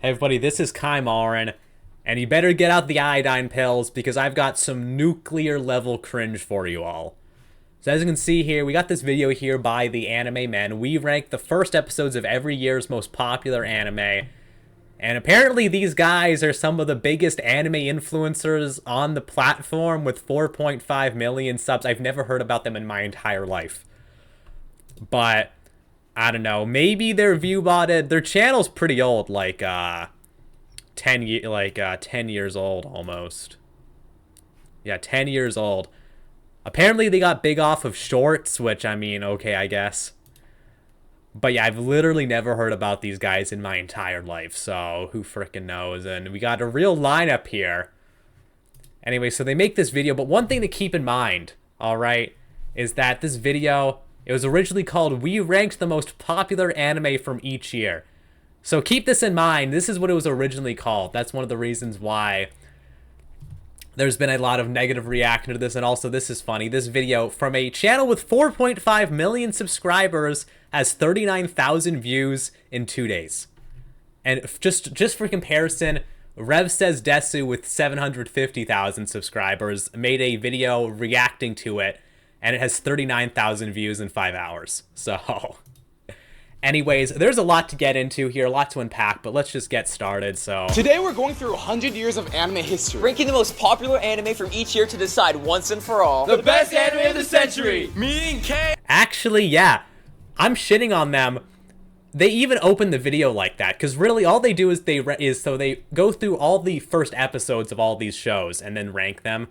Hey everybody, this is Kai Marin, and you better get out the iodine pills because I've got some nuclear level cringe for you all. So as you can see here, we got this video here by the Anime Men. We rank the first episodes of every year's most popular anime, and apparently these guys are some of the biggest anime influencers on the platform with 4.5 million subs. I've never heard about them in my entire life. But I don't know, maybe their their channel's pretty old, like 10 years old almost. Yeah, 10 years old. Apparently they got big off of shorts, which I mean, okay, I guess. But yeah, I've literally never heard about these guys in my entire life, so who frickin' knows? And we got a real lineup here. Anyway, so they make this video, but one thing to keep in mind, alright, is that this video, it was originally called We Ranked the Most Popular Anime from Each Year. So keep this in mind, this is what it was originally called. That's one of the reasons why there's been a lot of negative reaction to this, and also this is funny. This video from a channel with 4.5 million subscribers has 39,000 views in 2 days. And just for comparison, Rev Says Desu with 750,000 subscribers made a video reacting to it, and it has 39,000 views in 5 hours. So anyways, there's a lot to get into here, a lot to unpack, but let's just get started. So today we're going through 100 years of anime history, ranking the most popular anime from each year to decide once and for all the best anime of the century. Me and Kay. Actually, yeah, I'm shitting on them. They even open the video like that, because really all they do is they go through all the first episodes of all these shows and then rank them.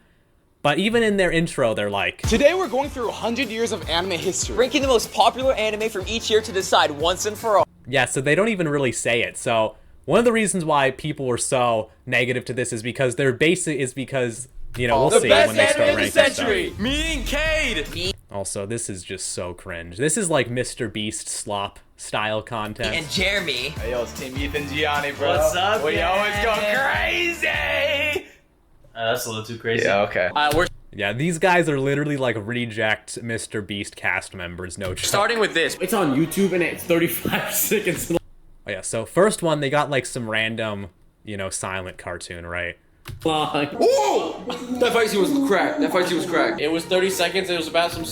But even in their intro, they're like, today we're going through 100 years of anime history, ranking the most popular anime from each year to decide once and for all. Yeah, so they don't even really say it. So one of the reasons why people were so negative to this is because they're because, you know, we'll see when they start ranking stuff. Me and Cade. Also, this is just so cringe. This is like Mr. Beast slop style content. And Jeremy. Hey, yo, it's Team Ethan Gianni, bro. What's up, We always go crazy. That's a little too crazy. Yeah, okay. Yeah, these guys are literally like reject Mr. Beast cast members, no joke. Starting with this. It's on YouTube and it's 35 seconds. Oh yeah, so first one, they got like some random, you know, silent cartoon, right? Whoa! That fight scene was cracked. It was 30 seconds. It was about some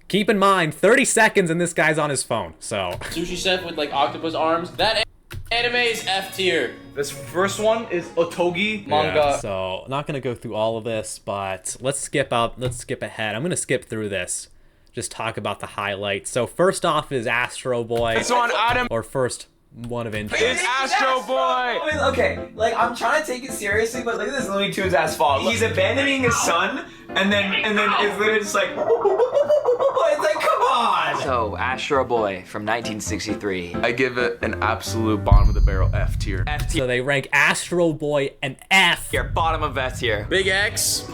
Keep in mind, 30 seconds and this guy's on his phone, so. sushi chef with like octopus arms. That anime is F tier. This first one is Otogi manga. Yeah, so not gonna go through all of this, but let's skip ahead. I'm gonna skip through this. Just talk about the highlights. So first off is Astro Boy. It's on Adam. Or first one of interest. It's Astro Boy. Okay, like I'm trying to take it seriously, but look at this Looney Tunes ass fall. He's abandoning his son, and then it's literally just like, it's like, come on. So, Astro Boy from 1963. I give it an absolute bottom of the barrel F tier. F tier. So they rank Astro Boy an F. Here, bottom of F tier. Big X.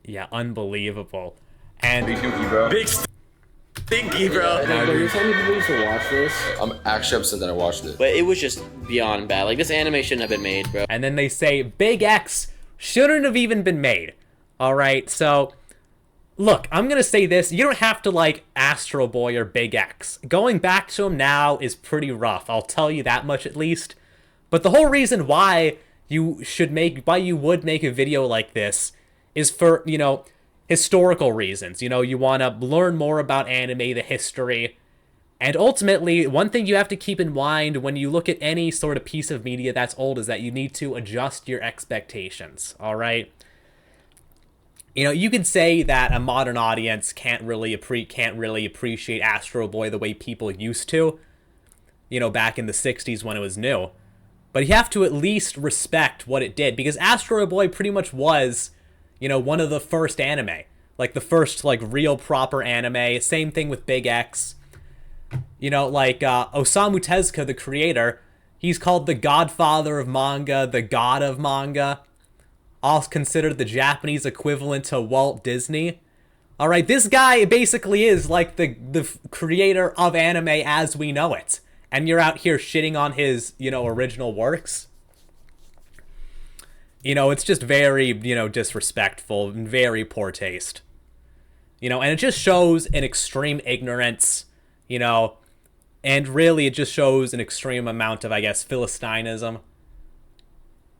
Yeah, unbelievable. And Big stinky, bro. You're telling me people used to watch this? I'm actually upset that I watched it. But it was just beyond bad. Like, this anime shouldn't have been made, bro. and then they say Big X shouldn't have even been made. All right, so look, I'm gonna say this: you don't have to like Astro Boy or Big X. Going back to him now is pretty rough. I'll tell you that much at least. But the whole reason why you would make a video like this is for, you know, historical reasons. You know, you want to learn more about anime, the history. And ultimately, one thing you have to keep in mind when you look at any sort of piece of media that's old is that you need to adjust your expectations, all right? You know, you could say that a modern audience can't really appreciate Astro Boy the way people used to, you know, back in the 60s when it was new. But you have to at least respect what it did, because Astro Boy pretty much was, you know, one of the first anime. Like, the first, like, real proper anime. Same thing with Big X. You know, like, Osamu Tezuka, the creator, he's called the godfather of manga, the god of manga. Also considered the Japanese equivalent to Walt Disney. Alright, this guy basically is, like, the creator of anime as we know it. And you're out here shitting on his, you know, original works. You know, it's just very, you know, disrespectful and very poor taste. You know, and it just shows an extreme ignorance, you know, And really, it just shows an extreme amount of, I guess, Philistinism.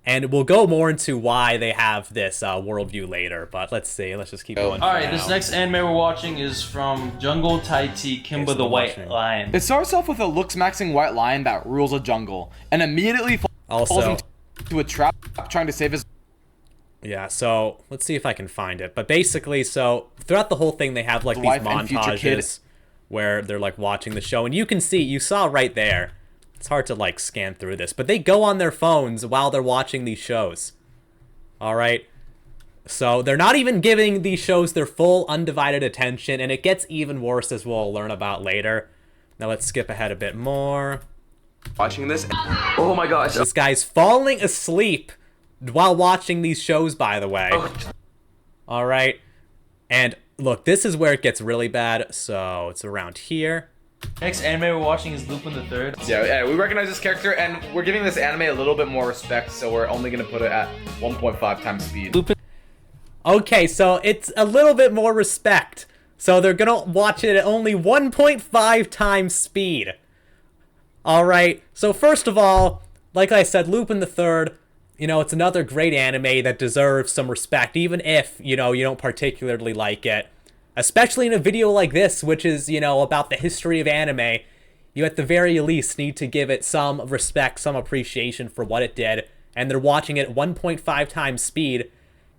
And we'll go more into why they have this worldview later, but let's see. Let's just keep going. Alright, this next anime we're watching is from Jungle Taiti Kimba the White Lion. It starts off with a looks-maxing white lion that rules a jungle, and immediately falls into a trap trying to save his... Yeah, so let's see if I can find it. But basically, so throughout the whole thing, they have like these montages where they're like watching the show. And you can see, you saw right there, it's hard to like scan through this, but they go on their phones while they're watching these shows. All right. So they're not even giving these shows their full undivided attention, and it gets even worse as we'll learn about later. Now let's skip ahead a bit more. Watching this. Oh my gosh. This guy's falling asleep while watching these shows, by the way. All right. And look, this is where it gets really bad. So it's around here. Next anime we're watching is Lupin the Third. Yeah, we recognize this character, and we're giving this anime a little bit more respect, so we're only gonna put it at 1.5 times speed. Lupin. Okay, so it's a little bit more respect. So they're gonna watch it at only 1.5 times speed. Alright, so first of all, like I said, Lupin the Third, you know, it's another great anime that deserves some respect, even if, you know, you don't particularly like it. Especially in a video like this, which is, you know, about the history of anime, you at the very least need to give it some respect, some appreciation for what it did, and they're watching it at 1.5 times speed.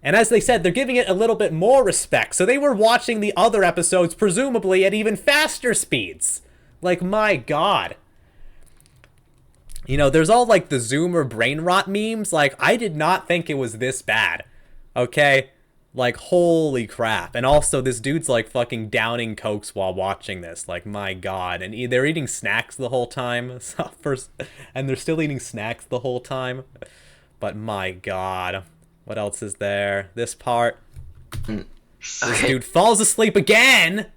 And as they said, they're giving it a little bit more respect, so they were watching the other episodes, presumably, at even faster speeds. Like, my god. You know, there's all, like, the Zoomer brain rot memes. Like, I did not think it was this bad. Okay? Like, holy crap. And also, this dude's, like, fucking downing cokes while watching this. Like, my god. And they're eating snacks the whole time. And they're still eating snacks the whole time. But, my god. What else is there? This part. This dude falls asleep again!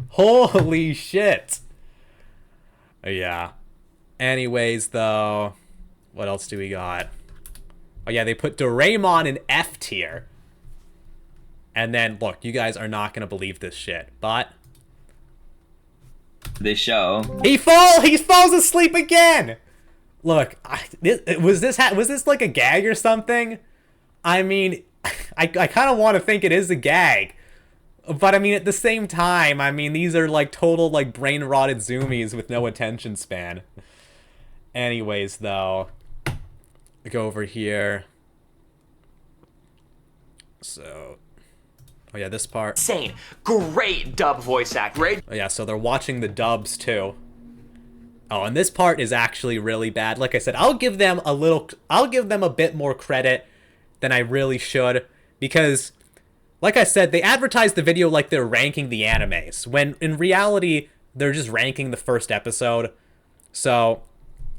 Holy shit. Yeah. Anyways, though. What else do we got? Oh, yeah, they put Doraemon in F tier. And then, look, you guys are not gonna believe this shit, but They show. he falls asleep again. Look, was this like a gag or something? I mean, I kind of want to think it is a gag, but I mean at the same time, I mean these are like total like brain rotted zoomies with no attention span. Anyways, though, go over here. So. Oh yeah, this part. Insane. Great dub voice acting. Great. Oh yeah, so they're watching the dubs too. Oh, and this part is actually really bad. Like I said, I'll give them a bit more credit than I really should, because like I said, they advertise the video like they're ranking the animes, when in reality, they're just ranking the first episode. So,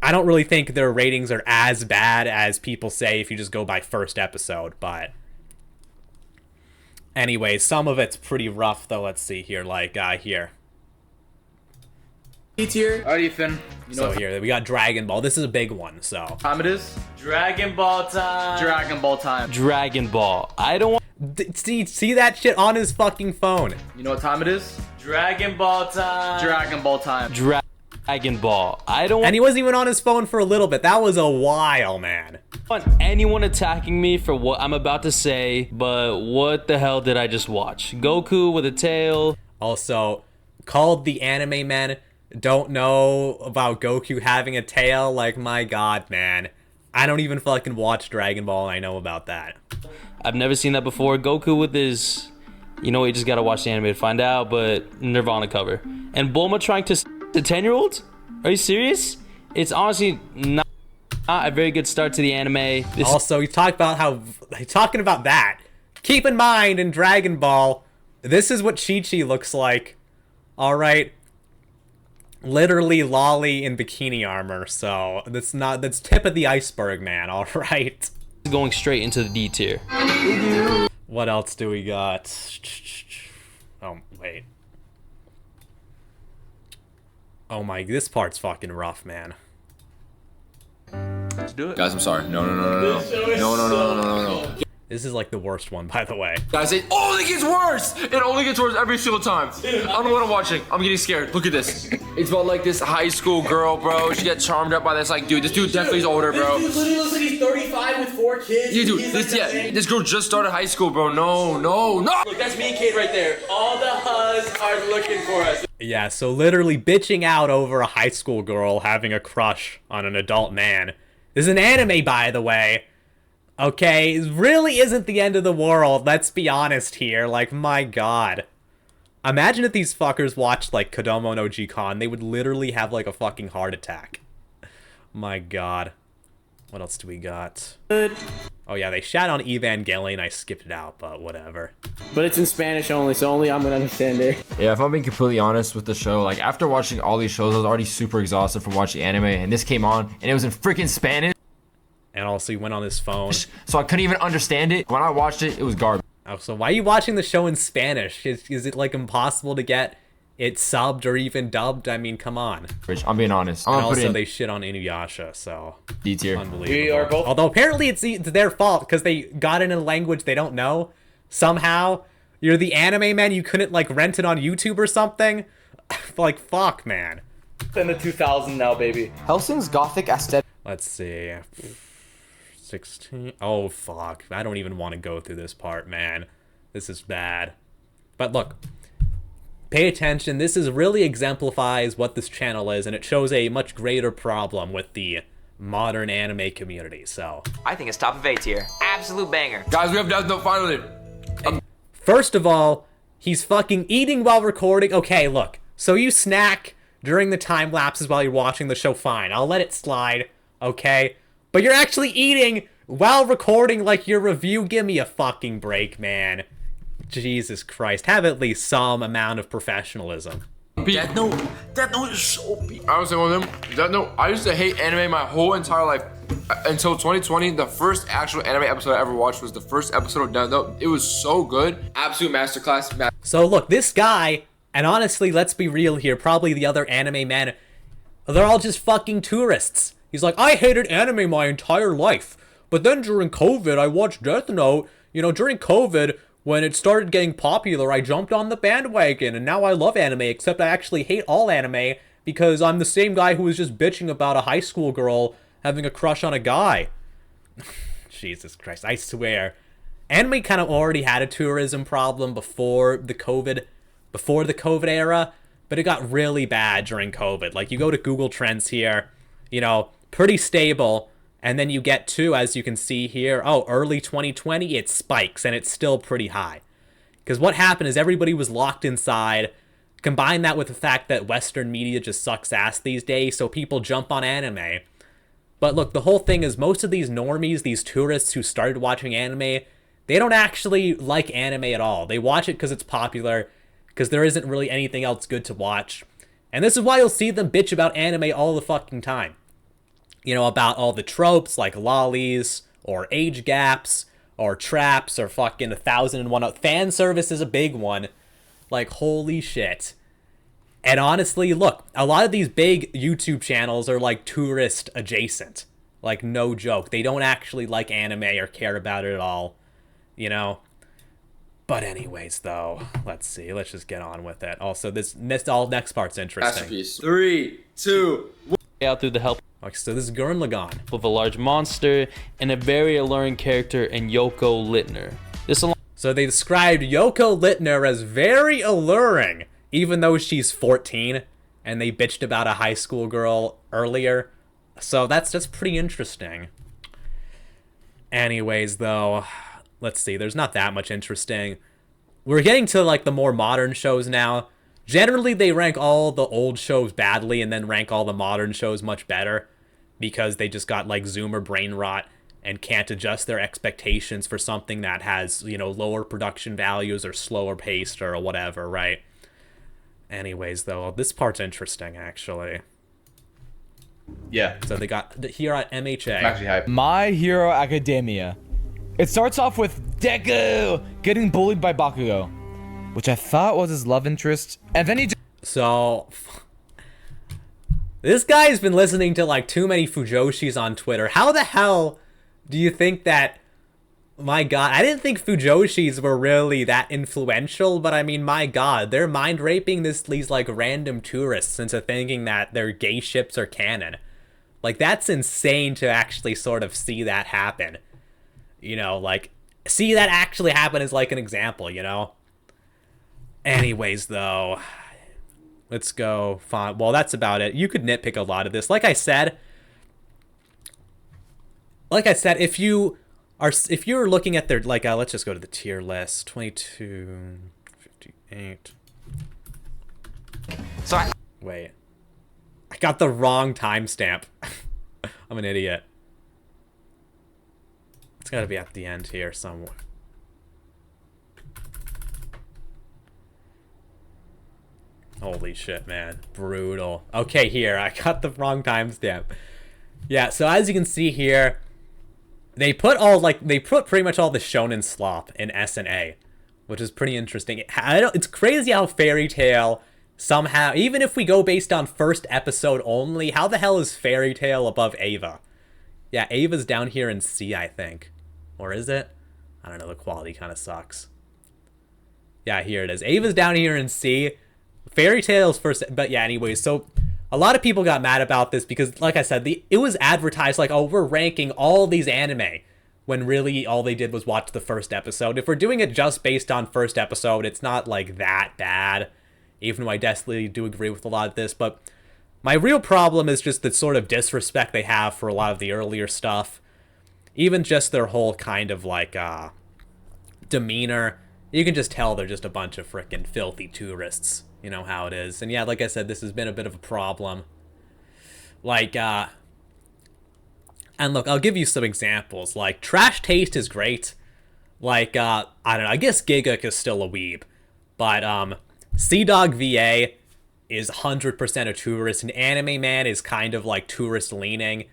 I don't really think their ratings are as bad as people say if you just go by first episode, but anyway, some of it's pretty rough, though. Let's see here, like, here. Tier. Alright, Ethan. You know So here, we got Dragon Ball. This is a big one, so. what time it is? Dragon Ball time. Dragon Ball time. Dragon Ball. I don't want. See that shit on his fucking phone. You know what time it is? Dragon Ball time. Dragon Ball time. Dragon Ball. I don't And he wasn't even on his phone for a little bit. That was a while, man. want anyone attacking me for what I'm about to say, but what the hell did I just watch? Goku with a tail. Also, called the anime men, don't know about Goku having a tail. Like, my god, man. I don't even fucking watch Dragon Ball and I know about that. I've never seen that before. Goku with his, you know, you just gotta watch the anime to find out, but Nirvana cover. And Bulma trying to 10-year-olds? Are you serious? It's honestly not a very good start to the anime. Also, he's talking about that. Keep in mind, in Dragon Ball, this is what Chi-Chi looks like. Alright? Literally lolly in bikini armor, so that's tip of the iceberg, man, alright? Going straight into the D tier. What else do we got? Oh, wait. Oh my, this part's fucking rough, man. Let's do it. Guys, I'm sorry. No. This is like the worst one, by the way. Guys, it only gets worse. It only gets worse every single time. I don't know what I'm watching. I'm getting scared. Look at this. It's about like this high school girl, bro. She gets charmed up by this like dude. This dude definitely is older, bro. This dude literally looks like he's 35 with 4 kids. Yeah, dude. This girl just started high school, bro. No. Look, that's me and Kate right there. All the huzz are looking for us. Yeah, so literally bitching out over a high school girl having a crush on an adult man. This is an anime, by the way. Okay, it really isn't the end of the world, let's be honest here. Like, my god. Imagine if these fuckers watched, like, Kodomo no Jikan. They would literally have, like, a fucking heart attack. My god. What else do we got? Oh, yeah, they shat on Evangelion. I skipped it out, but whatever. But it's in Spanish only, so only I'm gonna understand it. Yeah, if I'm being completely honest with the show, like, after watching all these shows, I was already super exhausted from watching anime, and this came on, and it was in freaking Spanish. And also he went on his phone. So I couldn't even understand it. When I watched it, it was garbage. Oh, so why are you watching the show in Spanish? Is it like impossible to get it subbed or even dubbed? I mean, come on. I'm being honest. And also they shit on Inuyasha, so D tier. Unbelievable. We are both. Although apparently it's their fault because they got it in a language they don't know. Somehow, you're the anime man. You couldn't like rent it on YouTube or something. Like fuck, man. In the 2000 now, baby. Hellsing's gothic aesthetic. Let's see. 16. Oh, fuck. I don't even want to go through this part, man. This is bad. But look, pay attention. This is really exemplifies what this channel is, and it shows a much greater problem with the modern anime community, so. I think it's top of A tier. Absolute banger. Guys, we have Death Note finally. First of all, he's fucking eating while recording. Okay, look. So you snack during the time lapses while you're watching the show, fine. I'll let it slide, okay? But you're actually eating while recording like your review. Give me a fucking break, man. Jesus Christ. Have at least some amount of professionalism. Death Note is so beat. I was saying with him, Death Note, I used to hate anime my whole entire life. Until 2020, the first actual anime episode I ever watched was the first episode of Death Note. It was so good. Absolute masterclass. So look, this guy, and honestly, let's be real here, probably the other anime men, they're all just fucking tourists. He's like, I hated anime my entire life, but then during COVID, I watched Death Note. You know, during COVID, when it started getting popular, I jumped on the bandwagon, and now I love anime, except I actually hate all anime, because I'm the same guy who was just bitching about a high school girl having a crush on a guy. Jesus Christ, I swear. Anime kind of already had a tourism problem before the COVID era, but it got really bad during COVID. Like, you go to Google Trends here, you know, pretty stable, and then you get to, as you can see here, oh, early 2020, it spikes, and it's still pretty high. Because what happened is everybody was locked inside. Combine that with the fact that Western media just sucks ass these days, so people jump on anime. But look, the whole thing is most of these normies, these tourists who started watching anime, they don't actually like anime at all. They watch it because it's popular, because there isn't really anything else good to watch. And this is why you'll see them bitch about anime all the fucking time. You know, about all the tropes like lollies, or age gaps, or traps, or fucking 1001. Fan service is a big one. Like, holy shit. And honestly, look, a lot of these big YouTube channels are like tourist adjacent. Like, no joke. They don't actually like anime or care about it at all. You know? But anyways, though, let's see. Let's just get on with it. Also, this next part's interesting. Masterpiece. 3, 2, 1. Out through the help Okay, so this is Gurren Lagann. of a large monster and a very alluring character in Yoko Littner. So they described Yoko Littner as very alluring, even though she's 14, and they bitched about a high school girl earlier. So that's pretty interesting. Anyways, though, let's see. There's not that much interesting. We're getting to, like, the more modern shows now. Generally, they rank all the old shows badly and then rank all the modern shows much better because they just got, like, Zoomer brain rot and can't adjust their expectations for something that has, you know, lower production values or slower paced or whatever, right? Anyways, though, this part's interesting, actually. Yeah. So they got here at MHA. I'm actually hyped. My Hero Academia. It starts off with Deku getting bullied by Bakugo, which I thought was his love interest, and then he just... So, this guy's been listening to, like, too many Fujoshis on Twitter. How the hell do you think that My god, I didn't think Fujoshis were really that influential, but I mean, my god, they're mind raping these like random tourists into thinking that their gay ships are canon. Like, that's insane to actually sort of see that happen. You know, like, see that actually happen as like an example, you know? Anyways, though, let's go. Fine. Well, that's about it. You could nitpick a lot of this. Like I said, if you're looking at their, like, let's just go to the tier list. 22, 58. So Wait. I got the wrong timestamp. I'm an idiot. It's gotta be at the end here somewhere. Holy shit, man. Brutal. Okay, here. I got the wrong timestamp. Yeah, so as you can see here, they put pretty much all the shonen slop in S and A, which is pretty interesting. It's crazy how Fairy Tail somehow, even if we go based on first episode only, how the hell is Fairy Tail above Ava? Yeah, Ava's down here in C, I think. Or is it? I don't know, the quality kind of sucks. Yeah, here it is. Ava's down here in C. Fairy Tail's first, but yeah, anyways, so a lot of people got mad about this because, like I said, it was advertised like, oh, we're ranking all these anime, when really all they did was watch the first episode. If we're doing it just based on first episode, it's not like that bad, even though I definitely do agree with a lot of this, but my real problem is just the sort of disrespect they have for a lot of the earlier stuff. Even just their whole kind of like demeanor. You can just tell they're just a bunch of frickin' filthy tourists. You know how it is. And yeah, like I said, this has been a bit of a problem. Like, and look, I'll give you some examples. Like, Trash Taste is great. Like, I don't know, I guess Giguk is still a weeb. But, Sea Dog VA is 100% a tourist, and Anime Man is kind of like tourist leaning.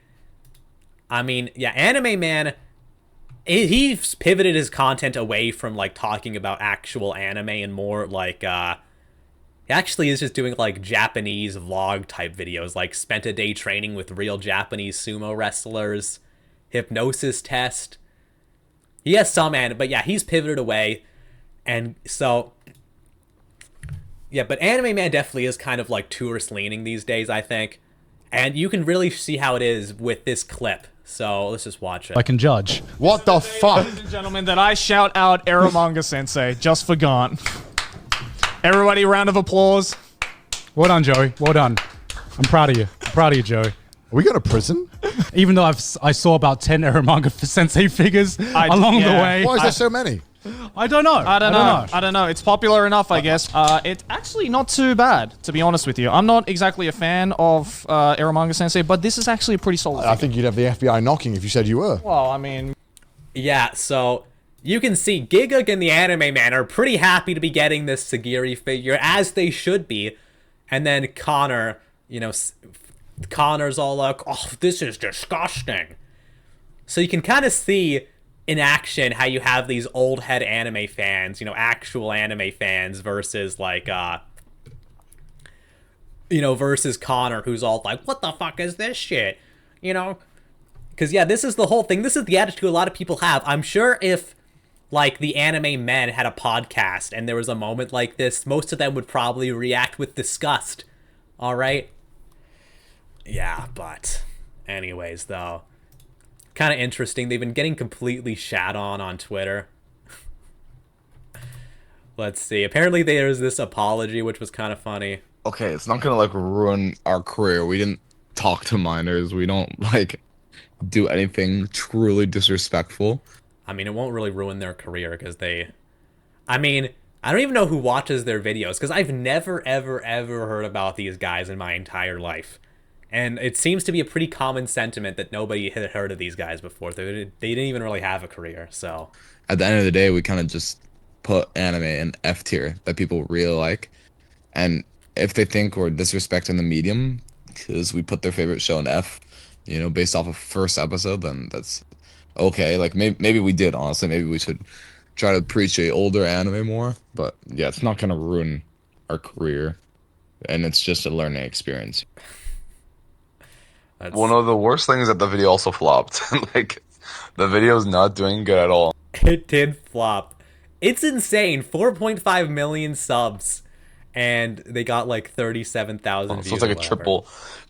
I mean, yeah, Anime Man, he's pivoted his content away from like talking about actual anime and more like he actually is just doing like Japanese vlog type videos, like spent a day training with real Japanese sumo wrestlers, hypnosis test. He has some anime, but yeah, he's pivoted away. And so yeah, but Anime Man definitely is kind of like tourist leaning these days, I think. And you can really see how it is with this clip. So let's just watch it. I can judge. What the fuck? Ladies and gentlemen, that I shout out Eromanga Sensei just for Gaunt. Everybody, round of applause. Well done, Joey. Well done. I'm proud of you. I'm proud of you, Joey. Are we going to prison? Even though I saw about 10 Eromanga Sensei figures along the way. Why is there so many? I don't know. I don't know. It's popular enough, I guess. It's actually not too bad, to be honest with you. I'm not exactly a fan of Eromanga Sensei, but this is actually a pretty solid figure. I think you'd have the FBI knocking if you said you were. Well, I mean... Yeah, so you can see Giguk and the Anime Man are pretty happy to be getting this Sagiri figure, as they should be. And then Connor, you know, Connor's all like, oh, this is disgusting. So you can kind of see in action how you have these old head anime fans, you know, actual anime fans versus like you know, versus Connor, who's all like, what the fuck is this shit, you know? Because yeah, this is the whole thing. This is the attitude a lot of people have. I'm sure if like the Anime Men had a podcast and there was a moment like this, most of them would probably react with disgust. All right. Yeah, but anyways, though, kind of interesting. They've been getting completely shat on Twitter. Let's see. Apparently there's this apology, which was kind of funny. Okay, it's not gonna like ruin our career. We didn't talk to minors. We don't like do anything truly disrespectful. I mean, it won't really ruin their career because I mean, I don't even know who watches their videos because I've never, ever, ever heard about these guys in my entire life. And it seems to be a pretty common sentiment that nobody had heard of these guys before. They didn't even really have a career, so. At the end of the day, we kind of just put anime in F tier that people really like. And if they think we're disrespecting the medium because we put their favorite show in F, you know, based off of first episode, then that's okay. Like, maybe we did, honestly. Maybe we should try to appreciate older anime more. But yeah, it's not going to ruin our career. And it's just a learning experience. One of the worst things that the video also flopped. Like, The video's not doing good at all. It did flop. It's insane. 4.5 million subs. And they got like 37,000 views. So it's like a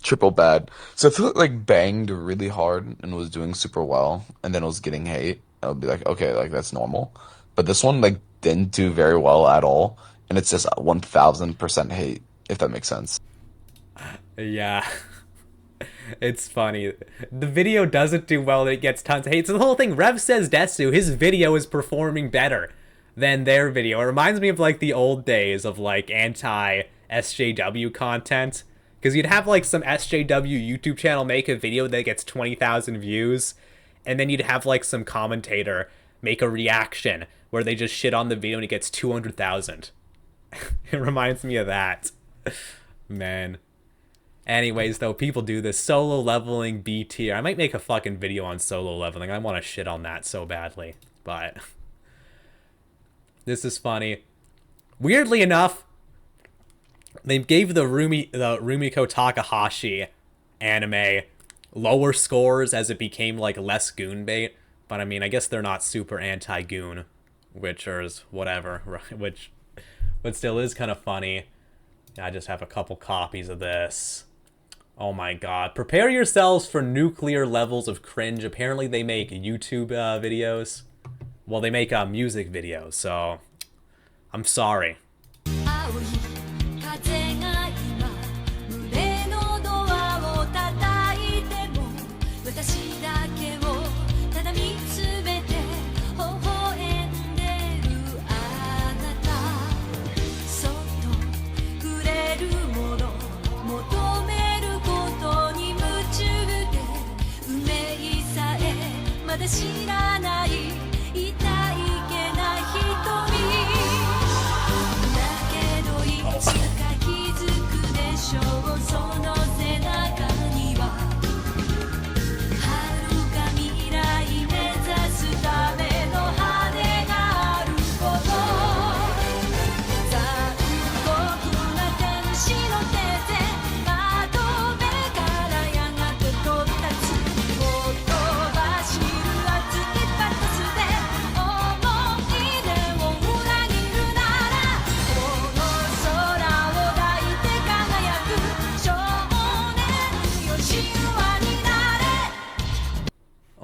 triple bad. So if it like banged really hard and was doing super well, and then it was getting hate, I would be like, okay, like that's normal. But this one like didn't do very well at all, and it's just 1,000% hate, if that makes sense. Yeah. It's funny. The video doesn't do well, it gets tons of hate. So the whole thing, Rev Says Desu, his video is performing better than their video. It reminds me of like the old days of like anti-SJW content. Because you'd have like some SJW YouTube channel make a video that gets 20,000 views. And then you'd have like some commentator make a reaction where they just shit on the video and it gets 200,000. It reminds me of that. Man. Anyways, though, people do this. Solo leveling B tier. I might make a fucking video on solo leveling. I want to shit on that so badly. But this is funny. Weirdly enough, they gave the Rumiko Takahashi anime lower scores as it became like less goon bait. But I mean, I guess they're not super anti-goon, which is whatever, right? But still is kind of funny. I just have a couple copies of this. Oh my god. Prepare yourselves for nuclear levels of cringe. Apparently they make YouTube videos. Well, they make music videos, so I'm sorry.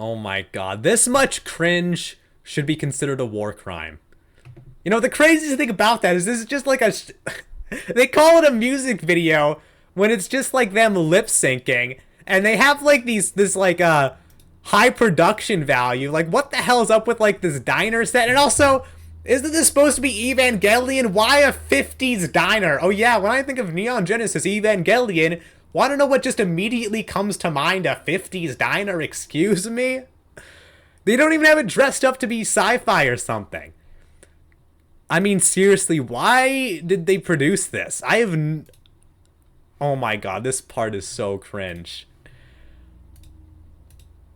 Oh my god, this much cringe should be considered a war crime. You know, the craziest thing about that is this is just like a... they call it a music video when it's just like them lip syncing, and they have like this like high production value. Like, what the hell is up with like this diner set? And also, isn't this supposed to be Evangelion? Why a 50s diner? Oh yeah, when I think of Neon Genesis Evangelion, want to know what just immediately comes to mind? A 50s diner, excuse me? They don't even have it dressed up to be sci-fi or something. I mean, seriously, why did they produce this? Oh my god, this part is so cringe.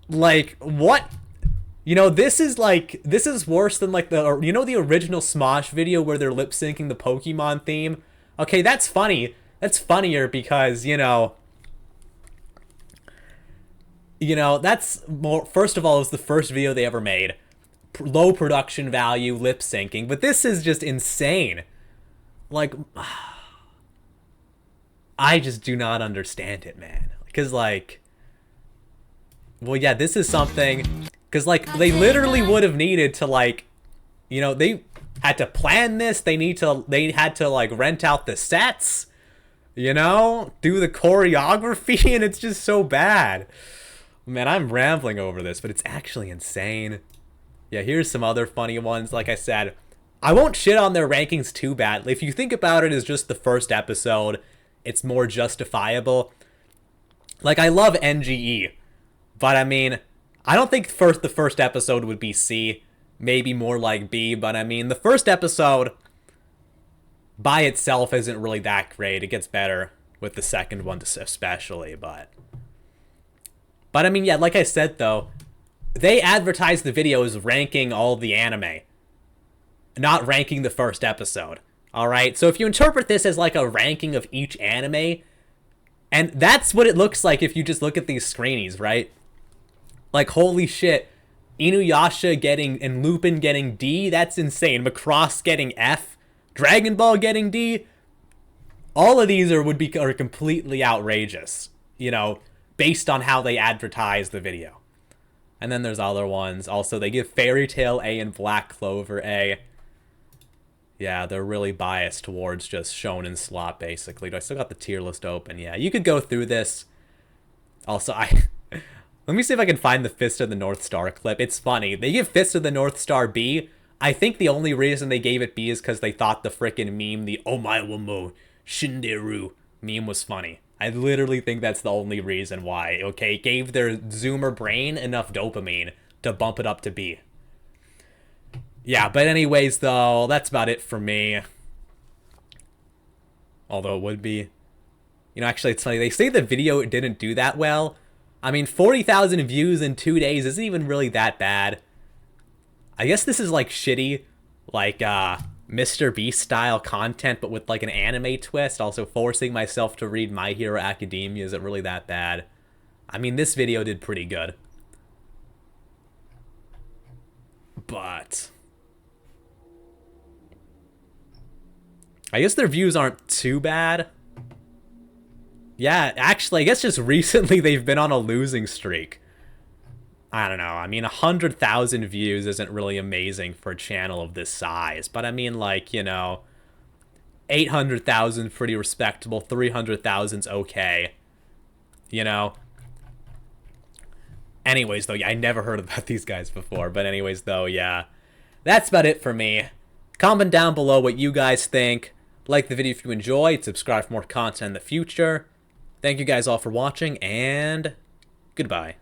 Like, what? You know, this is worse than like the, you know, the original Smosh video where they're lip syncing the Pokemon theme? Okay, that's funny. That's funnier because, you know, that's more, first of all, it was the first video they ever made. Low production value, lip syncing, but this is just insane. Like, I just do not understand it, man. Because, like, well, yeah, this is something, because, like, they literally would have needed to, like, you know, they had to plan this, they had to, like, rent out the sets, you know, do the choreography, and it's just so bad. Man, I'm rambling over this, but it's actually insane. Yeah, here's some other funny ones. Like I said, I won't shit on their rankings too badly. If you think about it as just the first episode, it's more justifiable. Like, I love NGE, but I mean, I don't think the first episode would be C. Maybe more like B, but I mean, the first episode by itself isn't really that great. It gets better with the second one especially, but I mean, yeah, like I said, though, they advertise the videos ranking all the anime, not ranking the first episode, alright? So if you interpret this as like a ranking of each anime, and that's what it looks like if you just look at these screenies, right? Like, holy shit, Inuyasha getting, and Lupin getting D, that's insane. Macross getting F, Dragon Ball getting D. All of these are completely outrageous, you know, based on how they advertise the video. And then there's other ones. Also, they give Fairy Tail A and Black Clover A. Yeah, they're really biased towards just shonen slop, basically. Do I still got the tier list open? Yeah, you could go through this. Also, let me see if I can find the Fist of the North Star clip. It's funny. They give Fist of the North Star B. I think the only reason they gave it B is because they thought the frickin' meme, the Omae Shinderu meme was funny. I literally think that's the only reason why, okay? Gave their Zoomer brain enough dopamine to bump it up to B. Yeah, but anyways, though, that's about it for me. Although it would be. You know, actually, it's funny. They say the video didn't do that well. I mean, 40,000 views in 2 days isn't even really that bad. I guess this is like shitty, like, Mr. Beast style content, but with like an anime twist. Also, forcing myself to read My Hero Academia isn't really that bad. I mean, this video did pretty good. But I guess their views aren't too bad. Yeah, actually, I guess just recently they've been on a losing streak. I don't know. I mean, 100,000 views isn't really amazing for a channel of this size. But I mean, like, you know, 800,000 pretty respectable. 300,000's okay. You know? Anyways, though, yeah, I never heard about these guys before. But anyways, though, yeah. That's about it for me. Comment down below what you guys think. Like the video if you enjoyed. Subscribe for more content in the future. Thank you guys all for watching, and goodbye.